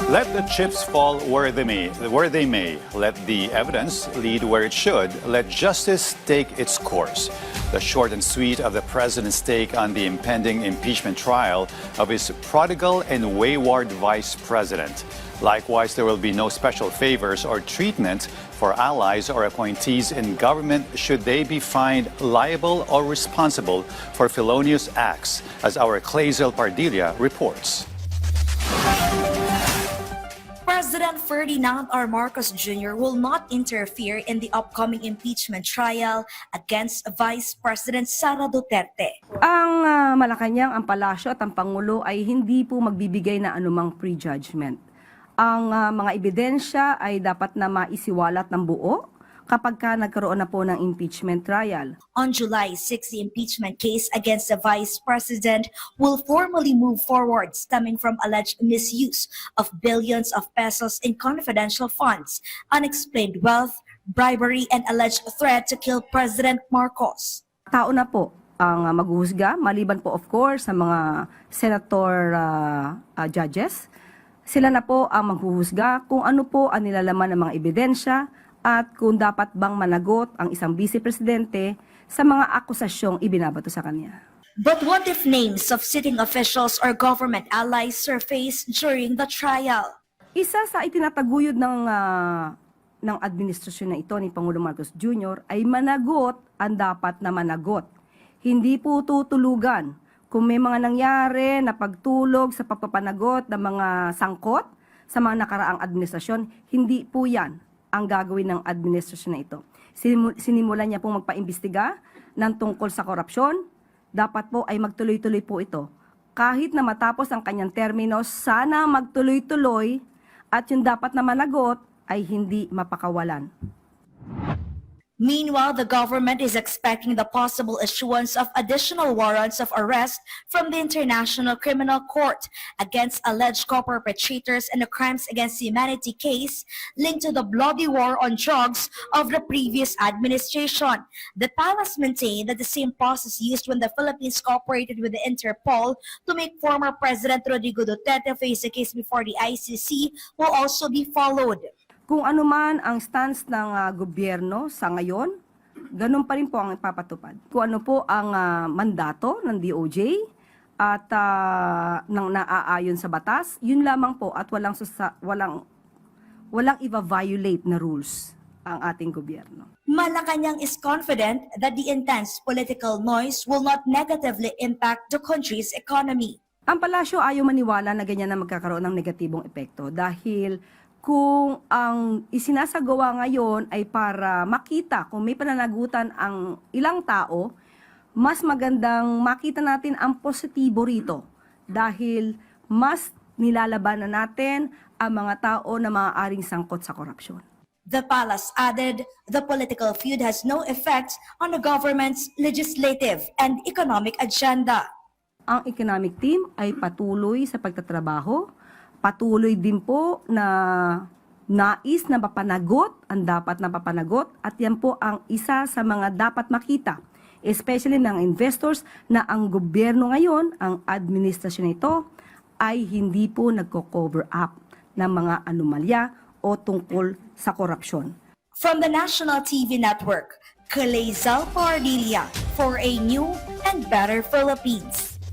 Let the chips fall where they may. Let the evidence lead where it should. Let justice take its course. The short and sweet of the president's take on the impending impeachment trial of his prodigal and wayward vice president. Likewise, there will be no special favors or treatment for allies or appointees in government should they be found liable or responsible for felonious acts, as our Clazel Pardilla reports. President Ferdinand R. Marcos Jr. will not interfere in the upcoming impeachment trial against Vice President Sara Duterte. Ang Malacanang, ang palasyo at ang Pangulo ay hindi po magbibigay na anumang prejudgment. Ang mga ebidensya ay dapat na maisiwalat ng buo kapag nagkaroon na po ng impeachment trial. On July 6, the impeachment case against the Vice President will formally move forward, stemming from alleged misuse of billions of pesos in confidential funds, unexplained wealth, bribery, and alleged threat to kill President Marcos. Tao na po ang maghuhusga, maliban po of course sa mga senator judges. Sila na po ang maghuhusga kung ano po ang nilalaman ng mga ebidensya at kung dapat bang managot ang isang vice-presidente sa mga akusasyong ibinabato sa kanya. But what if names of sitting officials or government allies surface during the trial? Isa sa itinataguyod ng administrasyon na ito ni Pangulong Marcos Jr. ay managot ang dapat na managot. Hindi po tutulugan kung may mga nangyari na pagtulog sa pagpapanagot ng mga sangkot sa mga nakaraang administrasyon. Hindi po yan ang gagawin ng administrasyon na ito. Sinimulan niya pong magpaimbestiga ng tungkol sa korupsyon. Dapat po ay magtuloy-tuloy po ito. Kahit na matapos ang kanyang termino, sana magtuloy-tuloy at yung dapat na managot ay hindi mapakawalan. Meanwhile, the government is expecting the possible issuance of additional warrants of arrest from the International Criminal Court against alleged co-perpetrators in the crimes against humanity case linked to the bloody war on drugs of the previous administration. The palace maintained that the same process used when the Philippines cooperated with the Interpol to make former President Rodrigo Duterte face a case before the ICC will also be followed. Kung ano man ang stance ng gobyerno sa ngayon, ganun pa rin po ang ipapatupad. Kung ano po ang mandato ng DOJ at nang naaayon sa batas, yun lamang po at walang iba-violate na rules ang ating gobyerno. Malacanang is confident that the intense political noise will not negatively impact the country's economy. Ang palasyo ayaw maniwala na ganyan na magkakaroon ng negatibong epekto dahil kung ang isinasagawa ngayon ay para makita kung may pananagutan ang ilang tao, mas magandang makita natin ang positibo rito dahil mas nilalabanan natin ang mga tao na maaaring sangkot sa korupsyon. The palace added the political feud has no effect on the government's legislative and economic agenda. Ang economic team ay patuloy sa pagtatrabaho. Patuloy din po na nais na mapanagot ang dapat na papanagot at yan po ang isa sa mga dapat makita, especially ng investors na ang gobyerno ngayon, ang administrasyon nito ay hindi po nagko-cover up ng mga anomalya o tungkol sa korupsyon. From the National TV Network, Clazel Pardilla for a new and better Philippines.